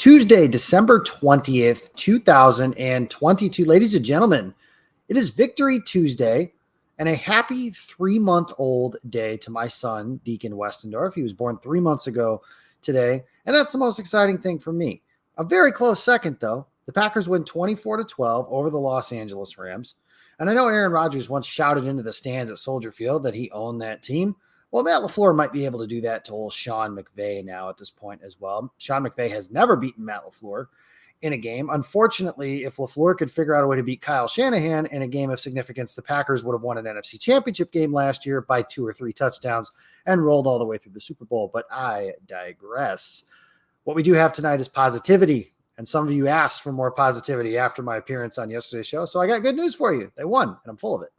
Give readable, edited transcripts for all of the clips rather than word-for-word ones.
Tuesday, December 20th, 2022. Ladies and gentlemen, it is Victory Tuesday and a happy 3-month-old day to my son, Deacon Westendorf. He was born 3 months ago today, and that's the most exciting thing for me. A very close second, though. The Packers win 24-12 over the Los Angeles Rams. And I know Aaron Rodgers once shouted into the stands at Soldier Field that he owned that team. Well, Matt LaFleur might be able to do that to old Sean McVay now at this point as well. Sean McVay has never beaten Matt LaFleur in a game. Unfortunately, if LaFleur could figure out a way to beat Kyle Shanahan in a game of significance, the Packers would have won an NFC Championship game last year by 2 or 3 touchdowns and rolled all the way through the Super Bowl. But I digress. What we do have tonight is positivity. And some of you asked for more positivity after my appearance on yesterday's show. So I got good news for you. They won, and I'm full of it.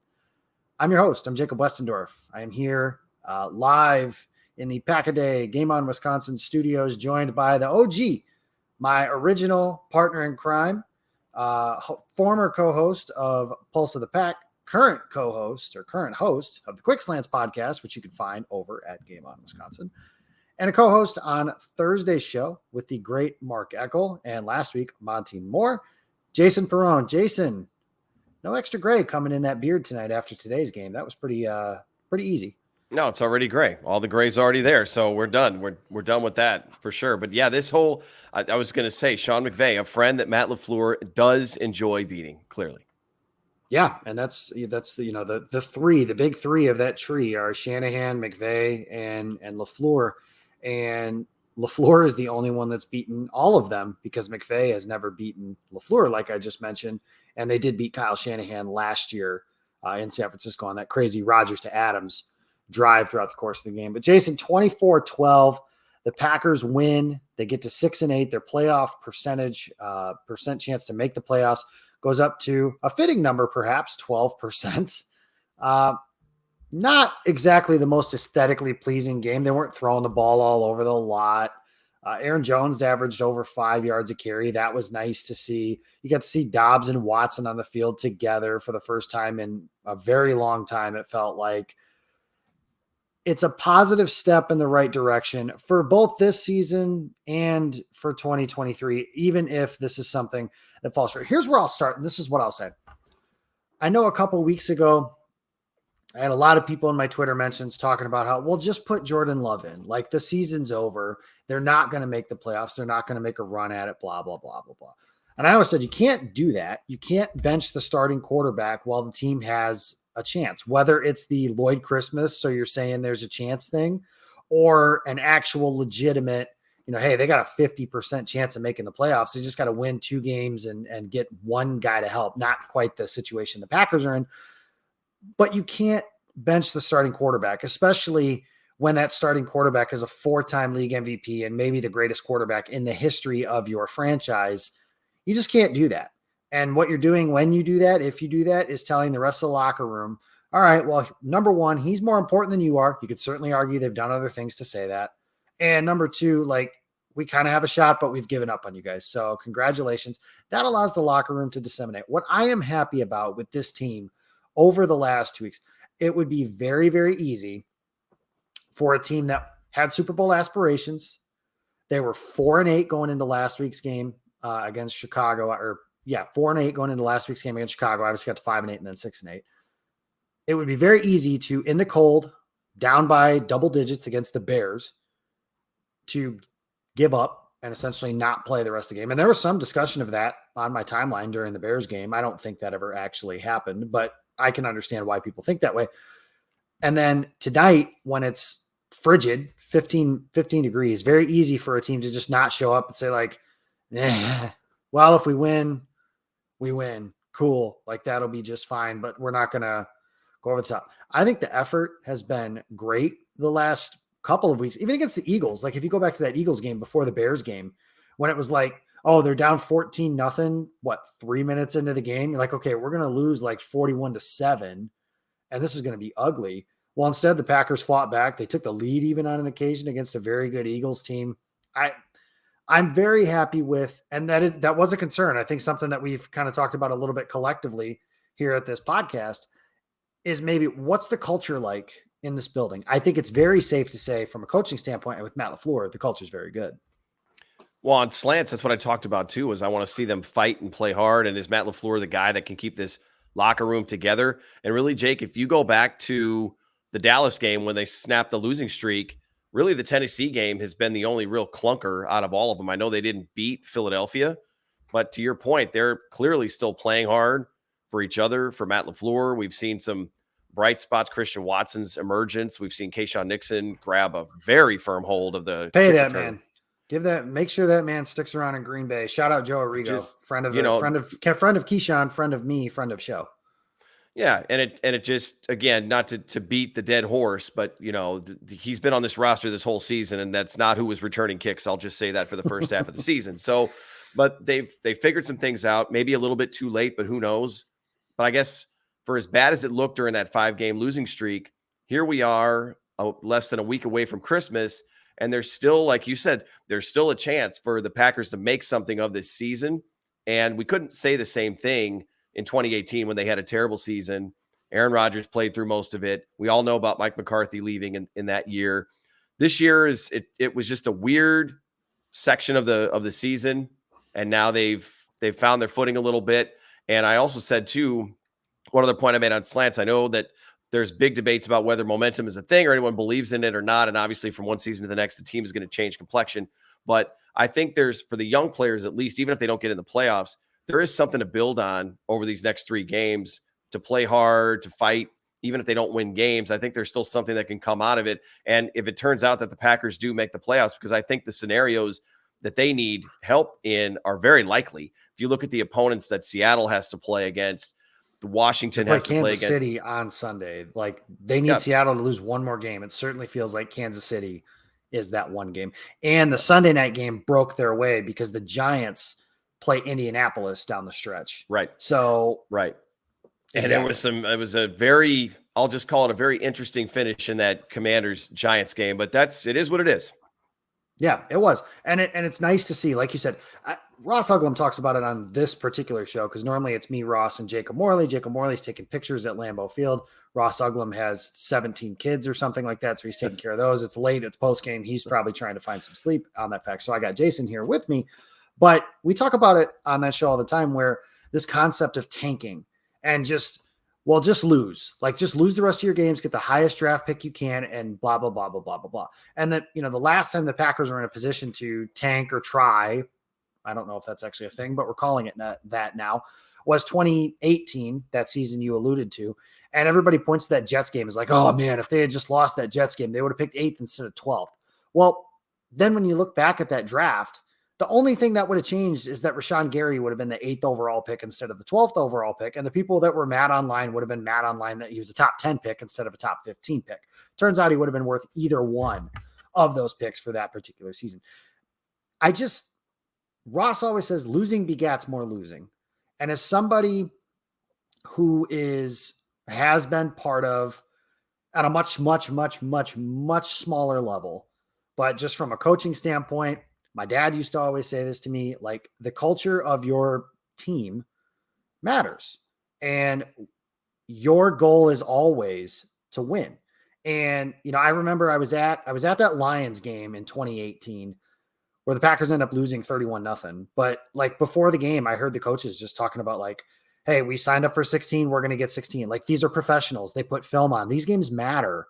I'm your host. I'm Jacob Westendorf. I am here live in the Pack-A-Day Game On Wisconsin studios, joined by the OG, my original partner in crime, former co-host of Pulse of the Pack, current host of the Quick Slants podcast, which you can find over at Game On Wisconsin, and a co-host on Thursday's show with the great Mark Eckel, and last week, Monty Moore, Jason Perrone. Jason, no extra gray coming in that beard tonight after today's game. That was pretty easy. No, it's already gray. All the gray's already there, so we're done. We're done with that for sure. But yeah, this whole I was going to say Sean McVay, a friend that Matt LaFleur does enjoy beating, clearly. Yeah, and that's the big three of that tree are Shanahan, McVay, and LaFleur. And LaFleur is the only one that's beaten all of them because McVay has never beaten LaFleur, like I just mentioned. And they did beat Kyle Shanahan last year in San Francisco on that crazy Rodgers to Adams drive throughout the course of the game. But Jason, 24-12, the Packers win. They get to 6-8. Their playoff percent chance to make the playoffs goes up to a fitting number, perhaps 12%. Not exactly the most aesthetically pleasing game. They weren't throwing the ball all over the lot. Aaron Jones averaged over 5 yards a carry. That was nice to see. You got to see Dobbs and Watson on the field together for the first time in a very long time. It felt like it's a positive step in the right direction for both this season and for 2023, even if this is something that falls short. Here's where I'll start, and this is what I'll say. I know a couple weeks ago, I had a lot of people in my Twitter mentions talking about how, well, just put Jordan Love in. Like, the season's over. They're not going to make the playoffs. They're not going to make a run at it, blah, blah, blah, blah, blah. And I always said, you can't do that. You can't bench the starting quarterback while the team has a chance, whether it's the Lloyd Christmas, so you're saying there's a chance thing, or an actual legitimate, hey, they got a 50% chance of making the playoffs. They just got to win 2 games and get one guy to help. Not quite the situation the Packers are in. But you can't bench the starting quarterback, especially when that starting quarterback is a 4-time league MVP and maybe the greatest quarterback in the history of your franchise. You just can't do that. And what you're doing when you do that, if you do that, is telling the rest of the locker room, all right, well, number one, he's more important than you are. You could certainly argue they've done other things to say that. And number two, we kind of have a shot, but we've given up on you guys. So congratulations. That allows the locker room to disseminate. What I am happy about with this team over the last 2 weeks, it would be very, very easy for a team that had Super Bowl aspirations. They were 4-8 going into last week's game against Chicago, 4-8 going into last week's game against Chicago. Obviously got to 5-8 and then 6-8. It would be very easy to, in the cold, down by double digits against the Bears, to give up and essentially not play the rest of the game. And there was some discussion of that on my timeline during the Bears game. I don't think that ever actually happened, but I can understand why people think that way. And then tonight, when it's frigid, 15 degrees, very easy for a team to just not show up and say well, if we win, we win. Cool. That'll be just fine, but we're not going to go over the top. I think the effort has been great the last couple of weeks, even against the Eagles. If you go back to that Eagles game before the Bears game, when it was they're down 14-0, 3 minutes into the game? You're like, okay, we're going to lose 41-7, and this is going to be ugly. Well, instead, the Packers fought back. They took the lead even on an occasion against a very good Eagles team. I'm very happy with, and that was a concern. I think something that we've kind of talked about a little bit collectively here at this podcast is maybe what's the culture like in this building? I think it's very safe to say from a coaching standpoint and with Matt LaFleur, the culture is very good. Well, on slants, that's what I talked about too, is I want to see them fight and play hard. And is Matt LaFleur the guy that can keep this locker room together? And really, Jake, if you go back to the Dallas game when they snapped the losing streak, really the Tennessee game has been the only real clunker out of all of them. I know they didn't beat Philadelphia, but to your point, they're clearly still playing hard for each other, for Matt LaFleur. We've seen some bright spots, Christian Watson's emergence. We've seen Keyshawn Nixon grab a very firm hold of the Pay kick that return. man. Make sure that man sticks around in Green Bay. Shout out Joe Arrigo, friend of Keyshawn, friend of me, friend of show. Yeah, and it just, again, not to beat the dead horse, but he's been on this roster this whole season, and that's not who was returning kicks. I'll just say that for the first half of the season. So, but they figured some things out, maybe a little bit too late, but who knows? But I guess for as bad as it looked during that 5-game losing streak, here we are, less than a week away from Christmas, and there's still, like you said, there's still a chance for the Packers to make something of this season. And we couldn't say the same thing in 2018 when they had a terrible season. Aaron Rodgers played through most of it. We all know about Mike McCarthy leaving in that year. This year it was just a weird section of the season, and now they've found their footing a little bit. And I also said too, one other point I made on slants, I know that there's big debates about whether momentum is a thing or anyone believes in it or not. And obviously from one season to the next, the team is going to change complexion. But I think there's, for the young players, at least, even if they don't get in the playoffs, there is something to build on over these next 3 games, to play hard, to fight, even if they don't win games. I think there's still something that can come out of it. And if it turns out that the Packers do make the playoffs, because I think the scenarios that they need help in are very likely. If you look at the opponents that Seattle has to play against, Washington has to play Kansas against City on Sunday. Like, they need Seattle to lose one more game. It certainly feels like Kansas City is that one game. And the Sunday night game broke their way because the Giants play Indianapolis down the stretch. Right. So, right. And it was a very, I'll just call it a very interesting finish in that Commanders Giants game, but it is what it is. Yeah, it was. And it's nice to see, like you said, Ross Uglum talks about it on this particular show, because normally it's me, Ross, and Jacob Morley. Jacob Morley's taking pictures at Lambeau Field. Ross Uglum has 17 kids or something like that, so he's taking care of those. It's late. It's postgame. He's probably trying to find some sleep on that fact. So I got Jason here with me. But we talk about it on that show all the time, where this concept of tanking and just lose. Like, just lose the rest of your games, get the highest draft pick you can, and blah, blah, blah, blah, blah, blah, blah. And that, the last time the Packers were in a position to tank or try, I don't know if that's actually a thing, but we're calling it that now, was 2018, that season you alluded to. And everybody points to that Jets game as like, oh man, if they had just lost that Jets game, they would have picked 8th instead of 12th. Well, then when you look back at that draft, the only thing that would have changed is that Rashawn Gary would have been the 8th overall pick instead of the 12th overall pick. And the people that were mad online would have been mad online that he was a top 10 pick instead of a top 15 pick. Turns out he would have been worth either one of those picks for that particular season. Ross always says losing begats more losing. And as somebody who has been part of, at a much, much, much, much, much smaller level, but just from a coaching standpoint, my dad used to always say this to me, like, the culture of your team matters. And your goal is always to win. And, I remember I was at that Lions game in 2018 where the Packers end up losing 31-0. But like, before the game, I heard the coaches just talking about like, hey, we signed up for 16. We're going to get 16. Like, these are professionals. They put film on. These games matter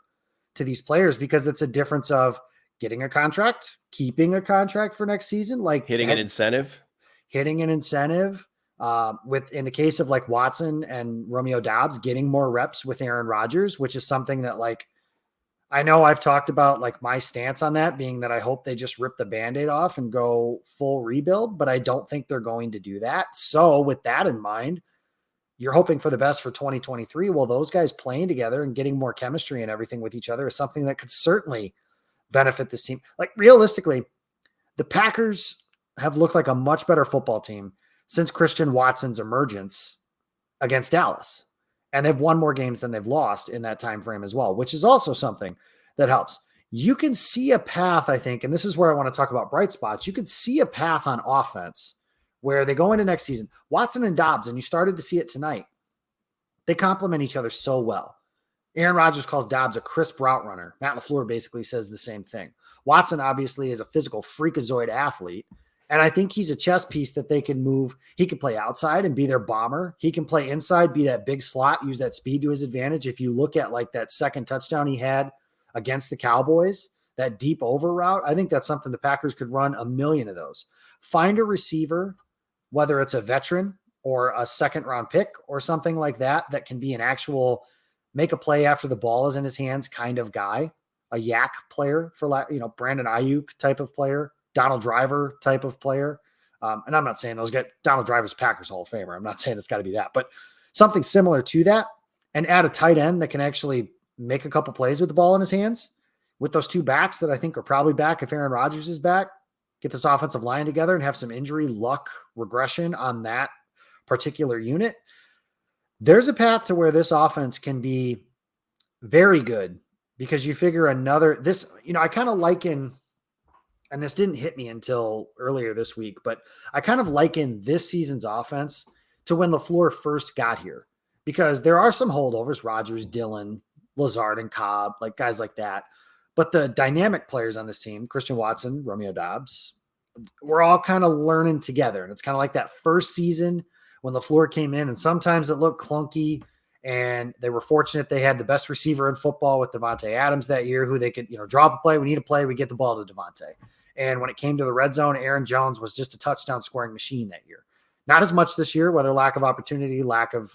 to these players because it's a difference of getting a contract, keeping a contract for next season, like hitting an incentive, in the case of like Watson and Romeo Doubs, getting more reps with Aaron Rodgers, which is something that, like, I know I've talked about, like, my stance on that being that I hope they just rip the Band-Aid off and go full rebuild, but I don't think they're going to do that. So with that in mind, you're hoping for the best for 2023. Well, those guys playing together and getting more chemistry and everything with each other is something that could certainly benefit this team. Like, realistically, the Packers have looked like a much better football team since Christian Watson's emergence against Dallas. And they've won more games than they've lost in that time frame as well, which is also something that helps. You can see a path, I think, and this is where I want to talk about bright spots. You could see a path on offense where they go into next season. Watson and Dobbs, and you started to see it tonight, they complement each other so well. Aaron Rodgers calls Dobbs a crisp route runner. Matt LaFleur basically says the same thing. Watson obviously is a physical freakazoid athlete, And I think he's a chess piece that they can move. He can play outside and be their bomber. He can play inside, be that big slot, use that speed to his advantage. If you look at like that second touchdown he had against the Cowboys, that deep over route, I think that's something the Packers could run a million of those. Find a receiver, whether it's a veteran or a second round pick or something like that, that can be an actual make a play after the ball is in his hands kind of guy, a yak player for, Brandon Ayuk type of player, Donald Driver type of player. And I'm not saying those get Donald Driver's Packers Hall of Famer. I'm not saying it's got to be that, but something similar to that, and add a tight end that can actually make a couple plays with the ball in his hands with those two backs that I think are probably back if Aaron Rodgers is back. Get this offensive line together and have some injury luck regression on that particular unit. There's a path to where this offense can be very good because you figure I kind of liken, and this didn't hit me until earlier this week, but I kind of liken this season's offense to when LaFleur first got here, because there are some holdovers, Rodgers, Dillon, Lazard, and Cobb, like guys like that. But the dynamic players on this team, Christian Watson, Romeo Doubs, we're all kind of learning together. And it's kind of like that first season when LaFleur came in, and sometimes it looked clunky, and they were fortunate they had the best receiver in football with Devontae Adams that year, who they could, drop a play. We need a play. We get the ball to Devontae. And when it came to the red zone, Aaron Jones was just a touchdown scoring machine that year. Not as much this year, whether lack of opportunity, lack of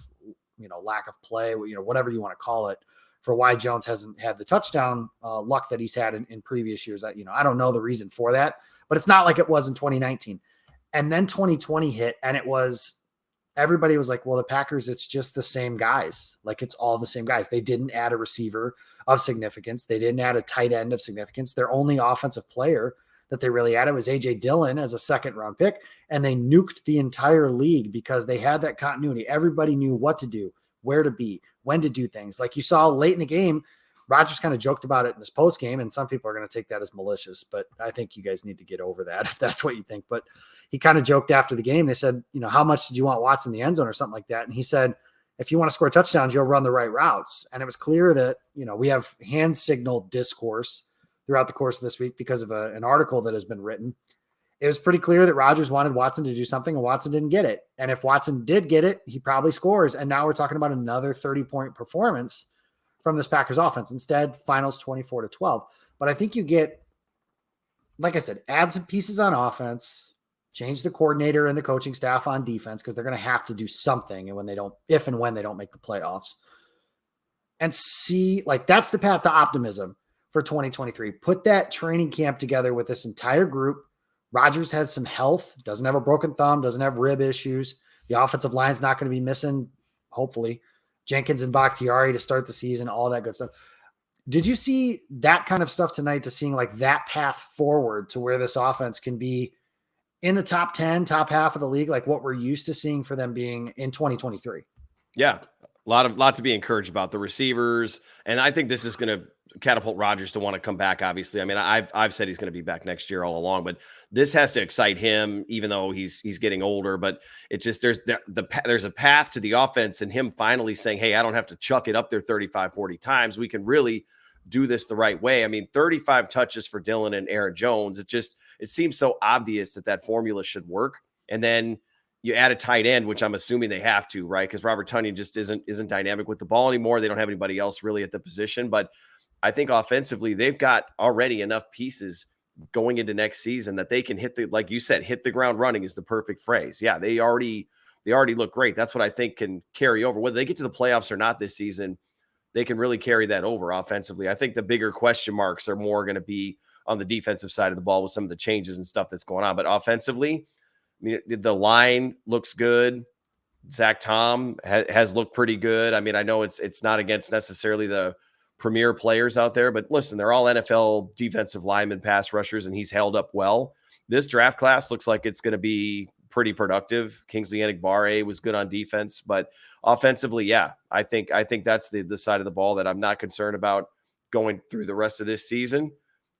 play, whatever you want to call it, for why Jones hasn't had the touchdown luck that he's had in previous years. I don't know the reason for that, but it's not like it was in 2019. And then 2020 hit, and everybody was like, well, the Packers, it's just the same guys. Like, it's all the same guys. They didn't add a receiver of significance. They didn't add a tight end of significance. Their only offensive player that they really added was A.J. Dillon as a second-round pick, and they nuked the entire league because they had that continuity. Everybody knew what to do, where to be, when to do things. Like you saw late in the game, Rodgers kind of joked about it in his post game, and some people are going to take that as malicious, but I think you guys need to get over that if that's what you think. But he kind of joked after the game. They said, how much did you want Watson in the end zone or something like that? And he said, if you want to score touchdowns, you'll run the right routes. And it was clear that, we have hand signal discourse throughout the course of this week because of an article that has been written. It was pretty clear that Rodgers wanted Watson to do something, and Watson didn't get it. And if Watson did get it, he probably scores. And now we're talking about another 30-point performance from this Packers offense. Instead, finals 24-12. But I think you get, like I said, add some pieces on offense, change the coordinator and the coaching staff on defense, because they're going to have to do something if and when they don't make the playoffs. And see, like, that's the path to optimism for 2023. Put that training camp together with this entire group. Rodgers has some health, doesn't have a broken thumb, doesn't have rib issues. The offensive line's not going to be missing, hopefully, Jenkins and Bakhtiari to start the season, all that good stuff. Did you see that kind of stuff tonight, to seeing like that path forward to where this offense can be in the top 10, top half of the league, like what we're used to seeing for them being in 2023? Yeah. Lot to be encouraged about the receivers. And I think this is going to catapult Rodgers to want to come back. Obviously, I mean, I've said he's going to be back next year all along, but this has to excite him, even though he's getting older. But it just, there's a path to the offense, and him finally saying, hey, I don't have to chuck it up there 35, 40 times. We can really do this the right way. I mean, 35 touches for Dillon and Aaron Jones. It seems so obvious that formula should work. And then you add a tight end, which I'm assuming they have to, right? Because Robert Tonyan just isn't dynamic with the ball anymore. They don't have anybody else really at the position. But I think offensively, they've got already enough pieces going into next season that they can like you said, hit the ground running is the perfect phrase. Yeah, they already look great. That's what I think can carry over. Whether they get to the playoffs or not this season, they can really carry that over offensively. I think the bigger question marks are more going to be on the defensive side of the ball with some of the changes and stuff that's going on. But offensively, I mean, the line looks good. Zach Tom has looked pretty good. I mean, I know it's not against necessarily the premier players out there, but listen, they're all NFL defensive linemen, pass rushers, and he's held up well. This draft class looks like it's going to be pretty productive. Kingsley Enagbare was good on defense, but offensively, yeah, I think that's the side of the ball that I'm not concerned about going through the rest of this season,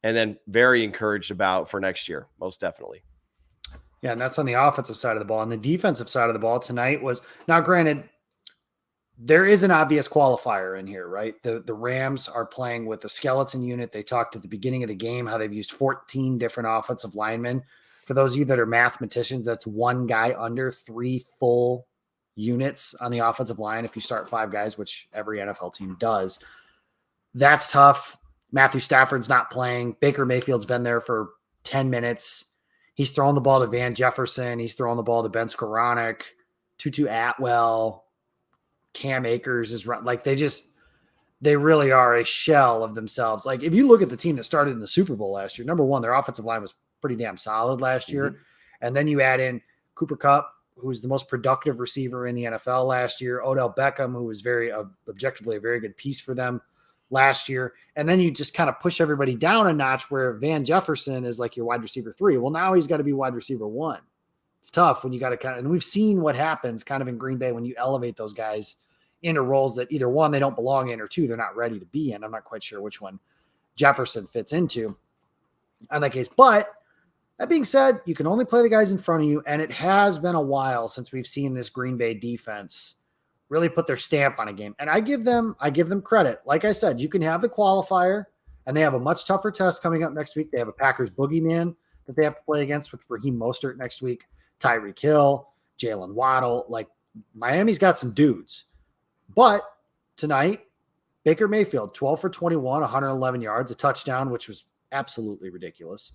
and then very encouraged about for next year, most definitely. Yeah, and that's on the offensive side of the ball. And the defensive side of the ball tonight was, now granted, there is an obvious qualifier in here, right? The Rams are playing with a skeleton unit. They talked at the beginning of the game how they've used 14 different offensive linemen For those of you that are mathematicians, that's one guy under 3 full units on the offensive line if you start 5 guys, which every NFL team does. That's tough. Matthew Stafford's not playing. Baker Mayfield's been there for 10 minutes. He's throwing the ball to Van Jefferson. He's throwing the ball to Ben Skoranek, Tutu Atwell, Cam Akers is run. Like they really are a shell of themselves. Like if you look at the team that started in the Super Bowl last year, number one, their offensive line was pretty damn solid last year. And then you add in Cooper Kupp, who was the most productive receiver in the NFL last year, Odell Beckham, who was very objectively a very good piece for them last year. And then you just kind of push everybody down a notch where Van Jefferson is like your wide receiver 3. Well, now he's got to be wide receiver 1. It's tough when you got to kind of, and we've seen what happens kind of in Green Bay when you elevate those guys into roles that either 1, they don't belong in, or 2, they're not ready to be in. I'm not quite sure which one Jefferson fits into in that case. But that being said, you can only play the guys in front of you. And it has been a while since we've seen this Green Bay defense really put their stamp on a game. And I give them credit. Like I said, you can have the qualifier, and they have a much tougher test coming up next week. They have a Packers boogeyman that they have to play against with Raheem Mostert next week, Tyreek Hill, Jalen Waddle. Like Miami's got some dudes. But tonight, Baker Mayfield, 12 for 21, 111 yards, a touchdown, which was absolutely ridiculous,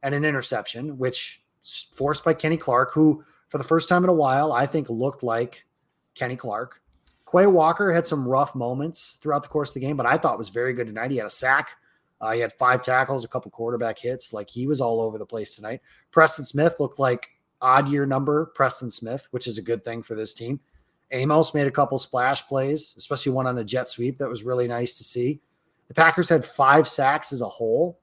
and an interception, which forced by Kenny Clark, who for the first time in a while, I think looked like Kenny Clark. Quay Walker had some rough moments throughout the course of the game, but I thought was very good tonight. He had a sack. He had 5 tackles, a couple quarterback hits. Like he was all over the place tonight. Preston Smith looked like odd year number Preston Smith, which is a good thing for this team. Amos made a couple splash plays, especially one on the jet sweep. That was really nice to see. The Packers had 5 sacks as a whole.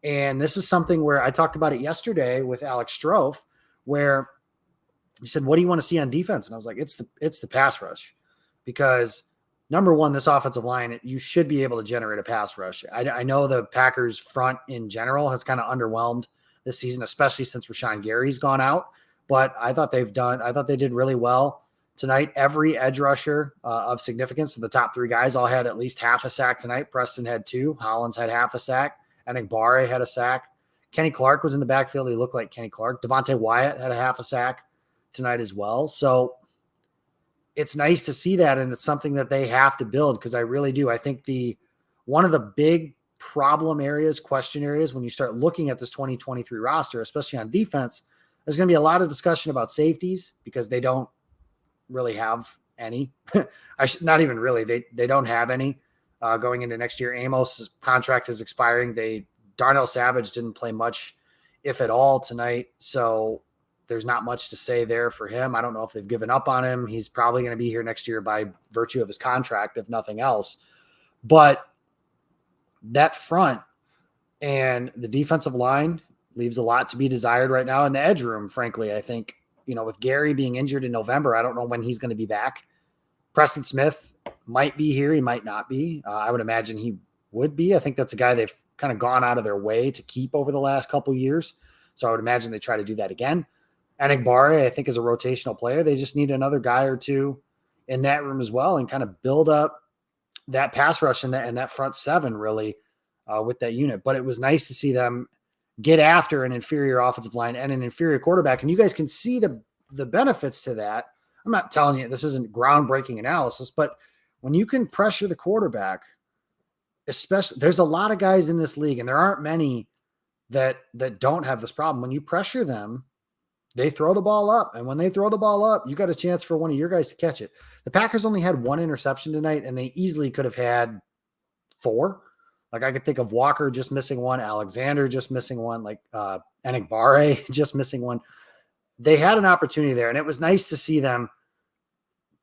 And this is something where I talked about it yesterday with Alex Strofe, where he said, what do you want to see on defense? And I was like, it's the pass rush, because number one, this offensive line, you should be able to generate a pass rush. I know the Packers front in general has kind of underwhelmed this season, especially since Rashawn Gary's gone out, but I thought they did really well tonight. Every edge rusher of significance, so the top 3 guys all had at least half a sack tonight. Preston had 2. Hollins had half a sack. I think Barre had a sack. Kenny Clark was in the backfield. He looked like Kenny Clark. Devontae Wyatt had a half a sack tonight as well. So it's nice to see that, and it's something that they have to build, because I really do. I think one of the big problem areas, question areas, when you start looking at this 2023 roster, especially on defense, there's going to be a lot of discussion about safeties, because they don't really have any. Not even really. They don't have any going into next year. Amos' contract is expiring. Darnell Savage didn't play much, if at all, tonight. So there's not much to say there for him. I don't know if they've given up on him. He's probably going to be here next year by virtue of his contract, if nothing else. But that front and the defensive line leaves a lot to be desired right now. In the edge room, frankly, I think, with Gary being injured in November, I don't know when he's going to be back. Preston Smith might be here. He might not be. I would imagine he would be. I think that's a guy they've kind of gone out of their way to keep over the last couple of years. So I would imagine they try to do that again. Barre, I think, is a rotational player. They just need another guy or 2 in that room as well, and kind of build up that pass rush and that front 7 really with that unit. But it was nice to see them get after an inferior offensive line and an inferior quarterback. And you guys can see the benefits to that. I'm not telling you this isn't groundbreaking analysis, but when you can pressure the quarterback, especially, there's a lot of guys in this league, and there aren't many that don't have this problem. When you pressure them, they throw the ball up. And when they throw the ball up, you got a chance for one of your guys to catch it. The Packers only had 1 interception tonight, and they easily could have had 4. Like I could think of Walker just missing 1, Alexander just missing 1, like Barre just missing 1. They had an opportunity there, and it was nice to see them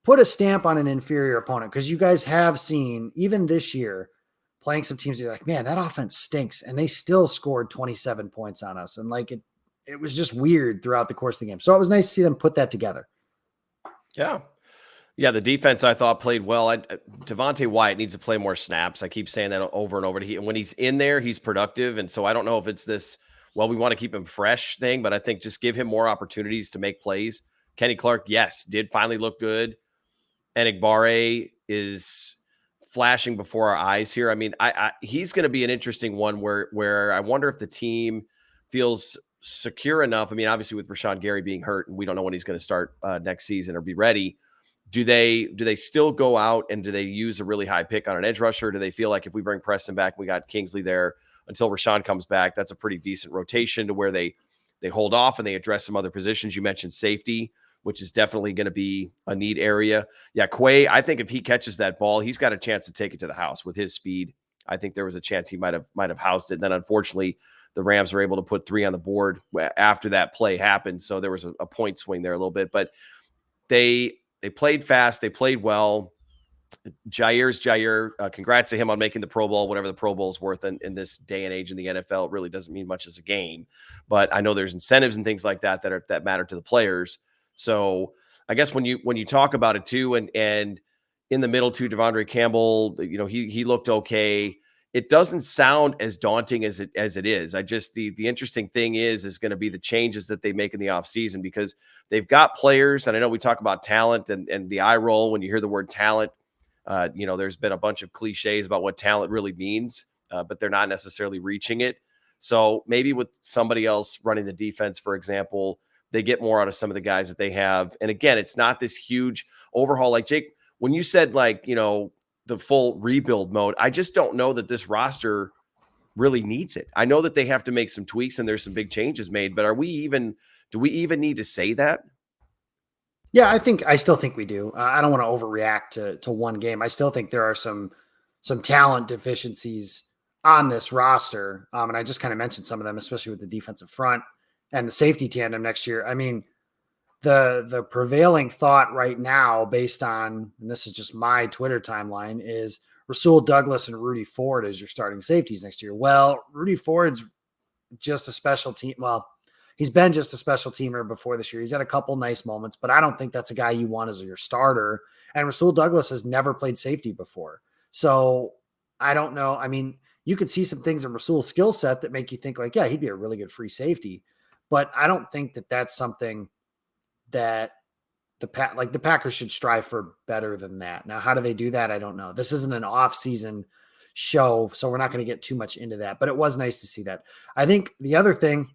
put a stamp on an inferior opponent, because you guys have seen, even this year, playing some teams, you're like, man, that offense stinks, and they still scored 27 points on us. And like it was just weird throughout the course of the game. So it was nice to see them put that together. Yeah. Yeah, the defense I thought played well. Devontae Wyatt needs to play more snaps. I keep saying that over and over. When he's in there, he's productive. And so I don't know if it's this, well, we want to keep him fresh thing, but I think just give him more opportunities to make plays. Kenny Clark, yes, did finally look good. Barre is flashing before our eyes here. I mean, he's going to be an interesting one where I wonder if the team feels secure enough. I mean, obviously with Rashawn Gary being hurt, and we don't know when he's going to start next season or be ready. Do they still go out and do they use a really high pick on an edge rusher? Or do they feel like if we bring Preston back, we got Kingsley there until Rashawn comes back? That's a pretty decent rotation to where they hold off and they address some other positions. You mentioned safety, which is definitely going to be a need area. Yeah, Quay, I think if he catches that ball, he's got a chance to take it to the house with his speed. I think there was a chance he might have housed it. And then unfortunately, the Rams were able to put 3 on the board after that play happened. So there was a point swing there a little bit, but they played fast. They played well. Jair's Jair. Congrats to him on making the Pro Bowl, whatever the Pro Bowl is worth in this day and age in the NFL. It really doesn't mean much as a game, but I know there's incentives and things like that that matter to the players. So I guess when you talk about it too, and in the middle too, Devondre Campbell, he looked okay. It doesn't sound as daunting as it is. I just the interesting thing is going to be the changes that they make in the offseason, because they've got players, and I know we talk about talent and the eye roll when you hear the word talent. There's been a bunch of cliches about what talent really means, but they're not necessarily reaching it. So maybe with somebody else running the defense, for example, they get more out of some of the guys that they have. And again, it's not this huge overhaul. Like Jake, when you said the full rebuild mode, I just don't know that this roster really needs it. I know that they have to make some tweaks and there's some big changes made, but do we even need to say that? Yeah, I still think we do. I don't want to overreact to one game. I still think there are some talent deficiencies on this roster. And I just kind of mentioned some of them, especially with the defensive front and the safety tandem next year. I mean, the prevailing thought right now, based on, and this is just my Twitter timeline, is Rasul Douglas and Rudy Ford as your starting safeties next year. Well, Rudy Ford's just a special team. Well, he's been just a special teamer before this year. He's had a couple nice moments, but I don't think that's a guy you want as your starter. And Rasul Douglas has never played safety before. So I don't know. I mean, you could see some things in Rasul's skill set that make you think like, yeah, he'd be a really good free safety. But I don't think that that's something that the Packers should strive for better than that. Now, how do they do that? I don't know. This isn't an off-season show, so we're not going to get too much into that, but it was nice to see that. I think the other thing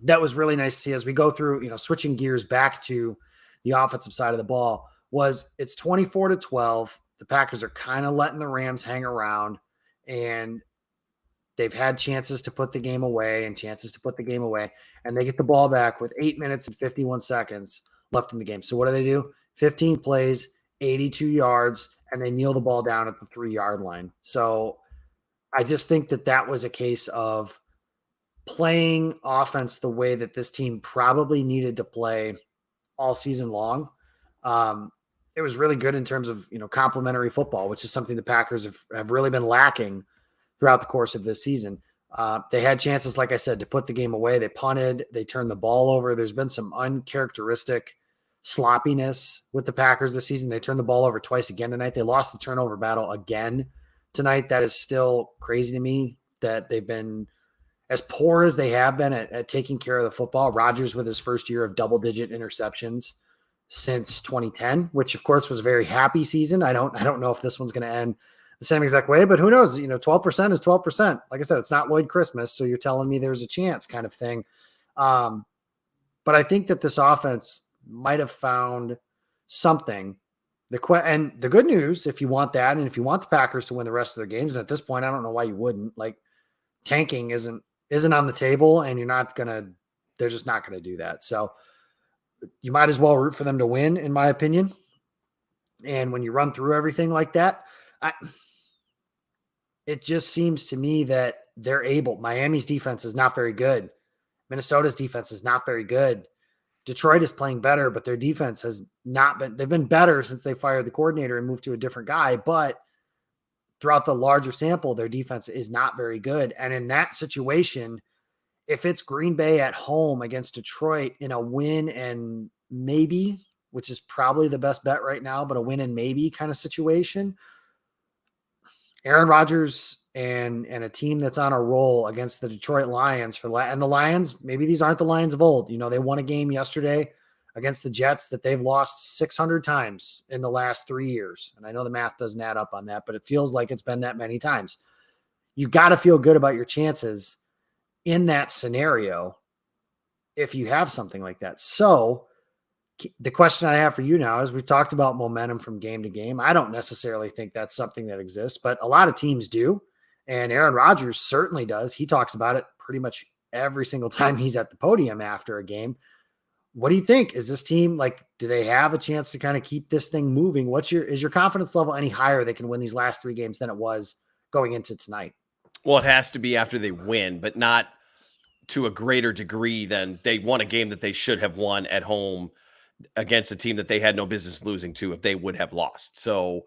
that was really nice to see as we go through, switching gears back to the offensive side of the ball, was it's 24-12. The Packers are kind of letting the Rams hang around, and they've had chances to put the game away and chances to put the game away, and they get the ball back with 8 minutes and 51 seconds left in the game. So what do? 15 plays, 82 yards, and they kneel the ball down at the 3-yard line. So I just think that was a case of playing offense the way that this team probably needed to play all season long. It was really good in terms of, complementary football, which is something the Packers have really been lacking throughout the course of this season. They had chances, like I said, to put the game away. They punted, they turned the ball over. There's been some uncharacteristic sloppiness with the Packers this season. They turned the ball over twice again tonight. They lost the turnover battle again tonight. That is still crazy to me that they've been as poor as they have been at taking care of the football. Rodgers with his first year of double-digit interceptions since 2010, which of course was a very happy season. I don't know if this one's going to end the same exact way, but who knows? 12% is 12%. Like I said, it's not Lloyd Christmas, so you're telling me there's a chance, kind of thing. But I think that this offense might have found something. And the good news, if you want that, and if you want the Packers to win the rest of their games, and at this point, I don't know why you wouldn't. Like, tanking isn't on the table, and they're just not gonna do that. So you might as well root for them to win, in my opinion. And when you run through everything like that, it just seems to me that they're able. Miami's defense is not very good. Minnesota's defense is not very good. Detroit is playing better, but their defense has not been. They've been better since they fired the coordinator and moved to a different guy, but throughout the larger sample, their defense is not very good. And in that situation, if it's Green Bay at home against Detroit in a win and maybe, which is probably the best bet right now, but a win and maybe kind of situation, Aaron Rodgers and a team that's on a roll against the Detroit Lions and the Lions, maybe these aren't the Lions of old. They won a game yesterday against the Jets that they've lost 600 times in the last 3 years. And I know the math doesn't add up on that, but it feels like it's been that many times. You got to feel good about your chances in that scenario. if you have something like that. So the question I have for you now is, we've talked about momentum from game to game. I don't necessarily think that's something that exists, but a lot of teams do. And Aaron Rodgers certainly does. He talks about it pretty much every single time he's at the podium after a game. What do you think? Is this team, like, do they have a chance to kind of keep this thing moving? Is your confidence level any higher they can win these last 3 games than it was going into tonight? Well, it has to be after they win, but not to a greater degree than they won a game that they should have won at home against a team that they had no business losing to if they would have lost. So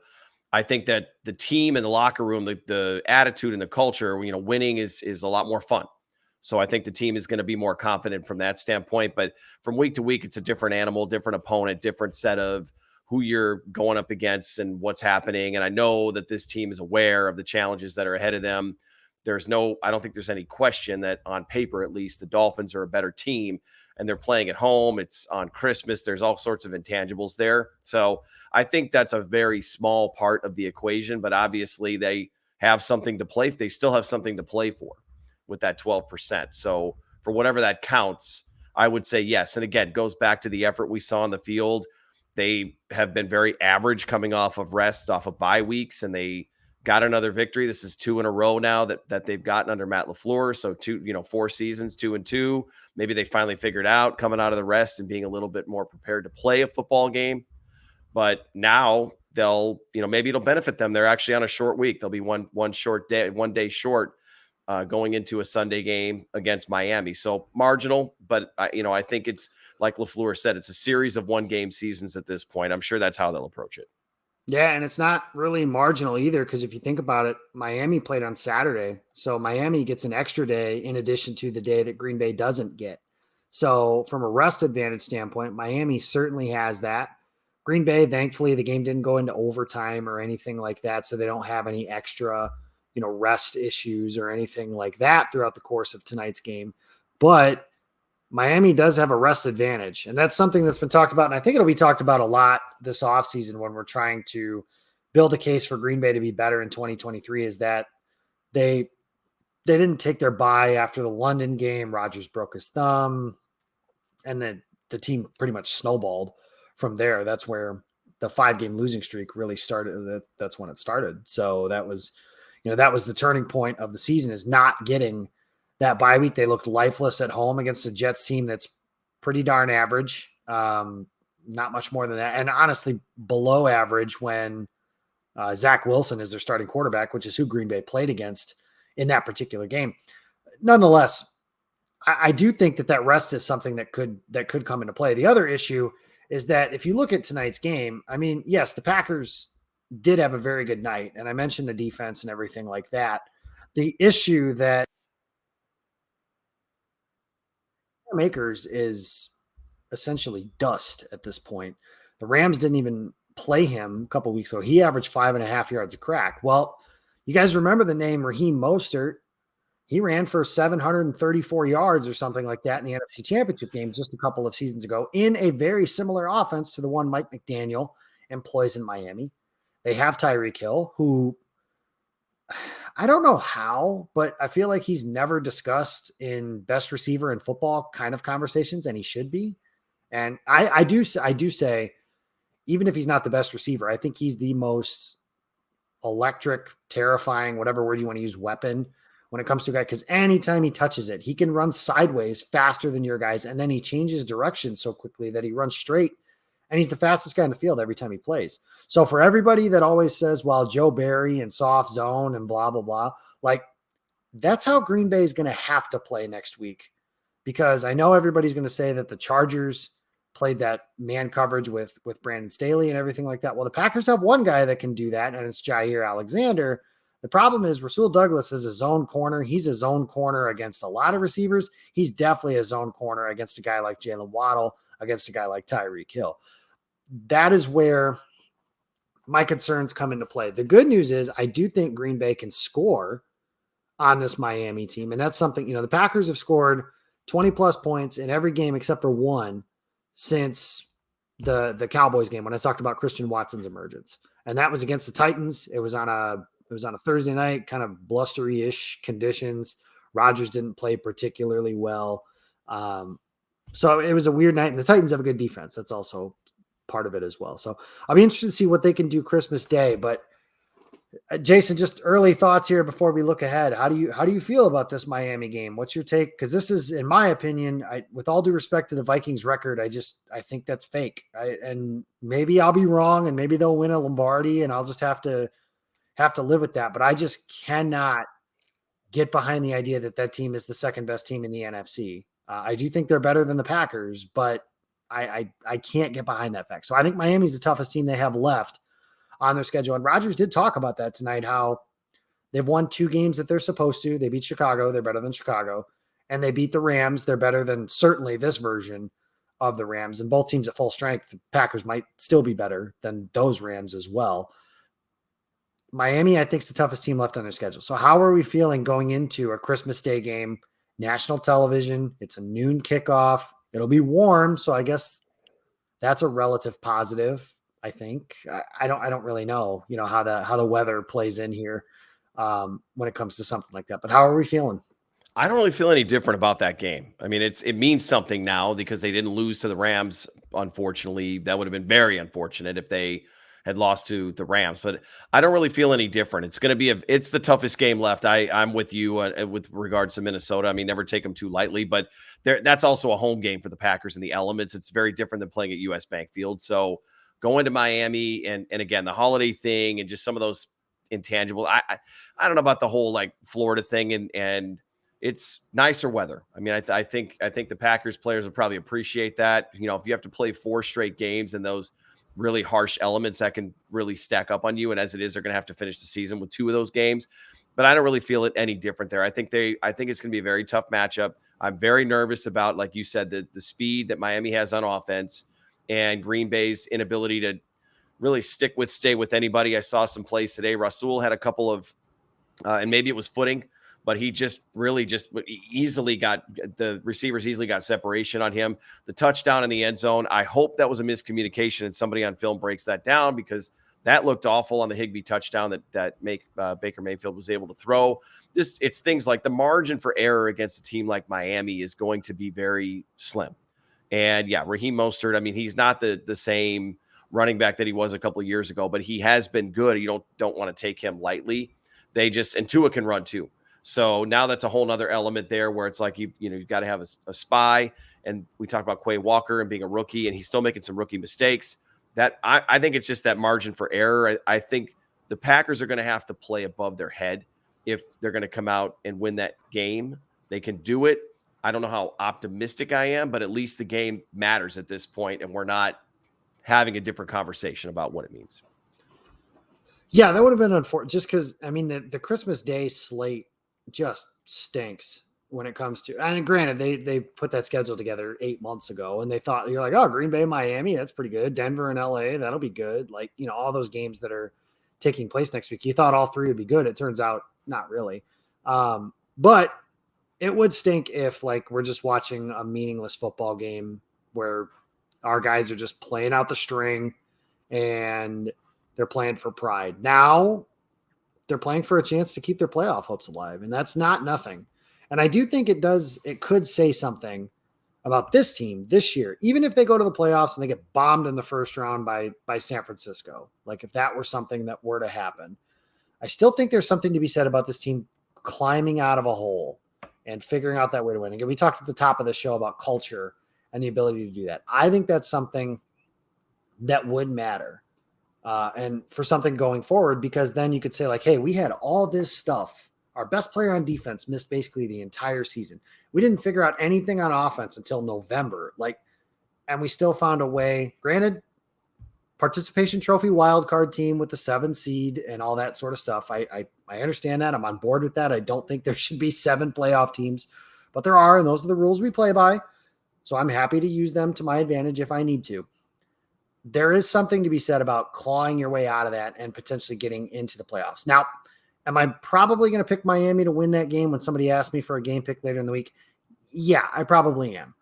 I think that the team and the locker room, the attitude and the culture, winning is a lot more fun. So I think the team is going to be more confident from that standpoint. But from week to week, it's a different animal, different opponent, different set of who you're going up against and what's happening. And I know that this team is aware of the challenges that are ahead of them. I don't think there's any question that on paper, at least, the Dolphins are a better team and they're playing at home. It's on Christmas. There's all sorts of intangibles there. So I think that's a very small part of the equation, but obviously they have something to play. They still have something to play for with that 12%. So for whatever that counts, I would say yes. And again, goes back to the effort we saw on the field. They have been very average coming off of rest, off of bye weeks, and they got another victory. This is 2 in a row now that they've gotten under Matt LaFleur. So 4 seasons, 2-2. Maybe they finally figured out coming out of the rest and being a little bit more prepared to play a football game. But now they'll, maybe it'll benefit them. They're actually on a short week. They'll be one day short going into a Sunday game against Miami. So marginal, but I think it's like LaFleur said, it's a series of 1-game seasons at this point. I'm sure that's how they'll approach it. Yeah, and it's not really marginal either, because if you think about it, Miami played on Saturday. So Miami gets an extra day in addition to the day that Green Bay doesn't get. So from a rest advantage standpoint, Miami certainly has that. Green Bay, thankfully, the game didn't go into overtime or anything like that, so they don't have any extra, rest issues or anything like that throughout the course of tonight's game. But Miami does have a rest advantage, and that's something that's been talked about, and I think it'll be talked about a lot this offseason when we're trying to build a case for Green Bay to be better in 2023, is that they didn't take their bye after the London game. Rodgers broke his thumb, and then the team pretty much snowballed from there. That's where the 5-game losing streak really started. That's when it started. So that was the turning point of the season, is not getting that bye week. They looked lifeless at home against a Jets team that's pretty darn average. Not much more than that. And honestly, below average when Zach Wilson is their starting quarterback, which is who Green Bay played against in that particular game. Nonetheless, I do think that rest is something that could come into play. The other issue is that if you look at tonight's game, I mean, yes, the Packers did have a very good night, and I mentioned the defense and everything like that. The issue that Makers is essentially dust at this point. The Rams didn't even play him a couple weeks ago. He averaged 5.5 yards a crack. Well, you guys remember the name Raheem Mostert? He ran for 734 yards or something like that in the NFC Championship game just a couple of seasons ago in a very similar offense to the one Mike McDaniel employs in Miami. They have Tyreek Hill, who I don't know how, but I feel like he's never discussed in best receiver in football kind of conversations, and he should be. And I do say, even if he's not the best receiver, I think he's the most electric, terrifying, whatever word you want to use, weapon when it comes to a guy, because anytime he touches it, he can run sideways faster than your guys, and then he changes direction so quickly that he runs straight, and he's the fastest guy in the field every time he plays. So for everybody that always says, well, Joe Barry and soft zone and blah, blah, blah, like, that's how Green Bay is going to have to play next week, because I know everybody's going to say that the Chargers played that man coverage with Brandon Staley and everything like that. Well, the Packers have one guy that can do that, and it's Jair Alexander. The problem is Rasul Douglas is a zone corner. He's a zone corner against a lot of receivers. He's definitely a zone corner against a guy like Jalen Waddle, against a guy like Tyreek Hill. That is where my concerns come into play. The good news is I do think Green Bay can score on this Miami team, and that's something, the Packers have scored 20-plus points in every game except for one since the Cowboys game when I talked about Christian Watson's emergence. And that was against the Titans. It was on a Thursday night, kind of blustery-ish conditions. Rodgers didn't play particularly well. So it was a weird night, and the Titans have a good defense. That's also part of it as well. So I'll be interested to see what they can do Christmas Day. But Jason, just early thoughts here before we look ahead. How do you feel about this Miami game? What's your take? Because this is, in my opinion, with all due respect to the Vikings record, I think that's fake. And maybe I'll be wrong, and maybe they'll win a Lombardi, and I'll just have to live with that. But I just cannot get behind the idea that that team is the second best team in the NFC. I do think they're better than the Packers, but I can't get behind that fact. So I think Miami's the toughest team they have left on their schedule. And Rodgers did talk about that tonight, how they've won 2 games that they're supposed to. They beat Chicago. They're better than Chicago. And they beat the Rams. They're better than certainly this version of the Rams. And both teams at full strength, the Packers might still be better than those Rams as well. Miami, I think, is the toughest team left on their schedule. So how are we feeling going into a Christmas Day game, national television? It's a noon kickoff. It'll be warm, so I guess that's a relative positive. I think I don't really know, how the weather plays in here when it comes to something like that. But how are we feeling? I don't really feel any different about that game. I mean, it means something now because they didn't lose to the Rams. Unfortunately, that would have been very unfortunate if they had lost to the Rams, but I don't really feel any different. It's going to be it's the toughest game left. I'm with you with regards to Minnesota. I mean, never take them too lightly, but that's also a home game for the Packers in the elements. It's very different than playing at US Bank Field. So going to Miami and again, the holiday thing and just some of those intangible, I don't know about the whole like Florida thing and it's nicer weather. I mean, I think the Packers players would probably appreciate that. If you have to play 4 straight games and those really harsh elements, that can really stack up on you. And as it is, they're going to have to finish the season with 2 of those games. But I don't really feel it any different there. I think it's going to be a very tough matchup. I'm very nervous about, like you said, the speed that Miami has on offense and Green Bay's inability to really stay with anybody. I saw some plays today. Rasul had a couple of, and maybe it was footing, but he just easily got the receivers easily got separation on him. The touchdown in the end zone, I hope that was a miscommunication and somebody on film breaks that down because that looked awful on the Higbee touchdown that Baker Mayfield was able to throw. It's things like the margin for error against a team like Miami is going to be very slim. And yeah, Raheem Mostert, I mean, he's not the same running back that he was a couple of years ago, but he has been good. You don't want to take him lightly. And Tua can run too. So now that's a whole nother element there where it's like, you've got to have a spy. And we talked about Quay Walker and being a rookie, and he's still making some rookie mistakes. That I think it's just that margin for error. I think the Packers are going to have to play above their head if they're going to come out and win that game. They can do it. I don't know how optimistic I am, but at least the game matters at this point, and we're not having a different conversation about what it means. Yeah, that would have been unfortunate just because, I mean, the Christmas Day slate just stinks when it comes to, and granted, they put that schedule together 8 months ago and they thought, you're like, oh, Green Bay, Miami, that's pretty good. Denver and LA, that'll be good. Like, all those games that are taking place next week, you thought all 3 would be good. It turns out not really. But it would stink if like we're just watching a meaningless football game where our guys are just playing out the string and they're playing for pride. Now they're playing for a chance to keep their playoff hopes alive, and that's not nothing. And I do think it could say something about this team this year, even if they go to the playoffs and they get bombed in the first round by San Francisco. Like if that were something that were to happen, I still think there's something to be said about this team climbing out of a hole and figuring out that way to win. Again, we talked at the top of the show about culture and the ability to do that. I think that's something that would matter. And for something going forward, because then you could say like, hey, we had all this stuff. Our best player on defense missed basically the entire season. We didn't figure out anything on offense until November. And we still found a way. Granted, participation trophy wild card team with the 7 seed and all that sort of stuff. I understand that. I'm on board with that. I don't think there should be 7 playoff teams, but there are, and those are the rules we play by. So I'm happy to use them to my advantage if I need to. There is something to be said about clawing your way out of that and potentially getting into the playoffs. Now, am I probably going to pick Miami to win that game when somebody asks me for a game pick later in the week? Yeah, I probably am.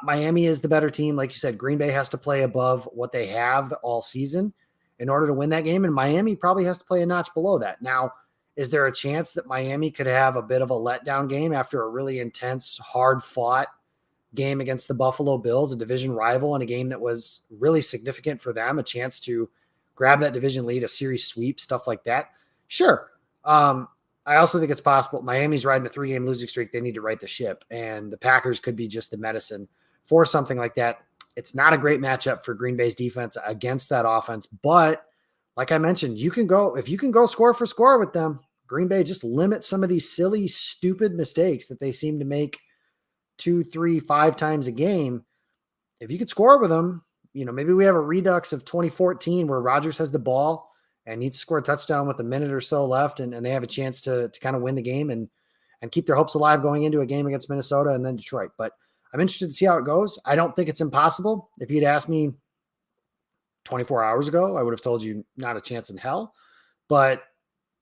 Miami is the better team. Like you said, Green Bay has to play above what they have all season in order to win that game, and Miami probably has to play a notch below that. Now, is there a chance that Miami could have a bit of a letdown game after a really intense, hard-fought game against the Buffalo Bills, a division rival, and a game that was really significant for them, a chance to grab that division lead, a series sweep, stuff like that. Sure. I also think it's possible Miami's riding a 3-game losing streak. They need to right the ship, and the Packers could be just the medicine for something like that. It's not a great matchup for Green Bay's defense against that offense, but like I mentioned, if you can go score for score with them, Green Bay just limits some of these silly, stupid mistakes that they seem to make 2, 3, 5 times a game. If you could score with them, maybe we have a redux of 2014 where Rodgers has the ball and needs to score a touchdown with a minute or so left, and they have a chance to kind of win the game and keep their hopes alive going into a game against Minnesota and then Detroit. But I'm interested to see how it goes. I don't think it's impossible. If you'd asked me 24 hours ago, I would have told you not a chance in hell. But,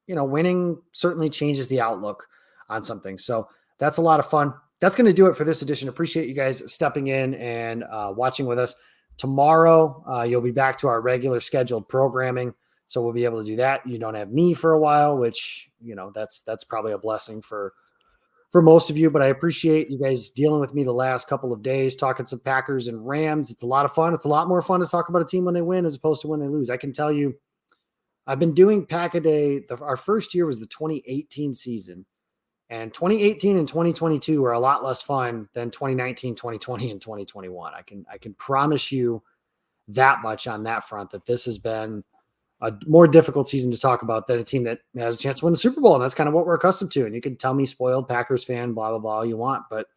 winning certainly changes the outlook on something. So that's a lot of fun. That's going to do it for this edition. Appreciate you guys stepping in and watching with us. Tomorrow, you'll be back to our regular scheduled programming. So we'll be able to do that. You don't have me for a while, which, that's probably a blessing for most of you, but I appreciate you guys dealing with me the last couple of days, talking some Packers and Rams. It's a lot of fun. It's a lot more fun to talk about a team when they win as opposed to when they lose. I can tell you, I've been doing Pack-A-Day. Our first year was the 2018 season, and 2018 and 2022 were a lot less fun than 2019, 2020, and 2021. I can promise you that much on that front, that this has been a more difficult season to talk about than a team that has a chance to win the Super Bowl. And that's kind of what we're accustomed to. And you can tell me spoiled Packers fan, blah, blah, blah, you want. But,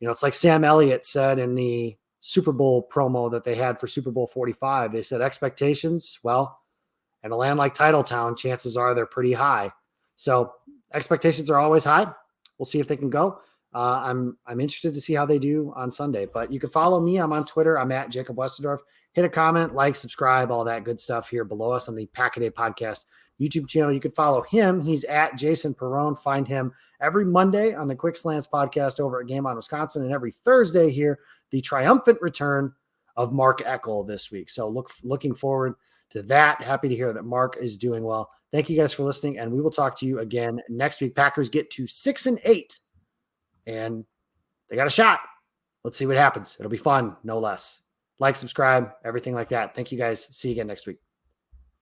it's like Sam Elliott said in the Super Bowl promo that they had for Super Bowl 45. They said expectations, well, in a land like Titletown, chances are they're pretty high. So expectations are always high. We'll see if they can go. I'm interested to see how they do on Sunday. But you can follow me. I'm on Twitter. I'm at Jacob Westendorf. Hit a comment, like, subscribe, all that good stuff here below us on the Pack-A-Day Podcast YouTube channel. You can follow him. He's at Jason Perrone. Find him every Monday on the Quick Slants podcast over at Game On Wisconsin, and every Thursday here, the triumphant return of Mark Eckel this week. So looking forward to that. Happy to hear that Mark is doing well. Thank you guys for listening, and we will talk to you again next week. Packers get to 6-8, and they got a shot. Let's see what happens. It'll be fun, no less. Like, subscribe, everything like that. Thank you guys. See you again next week.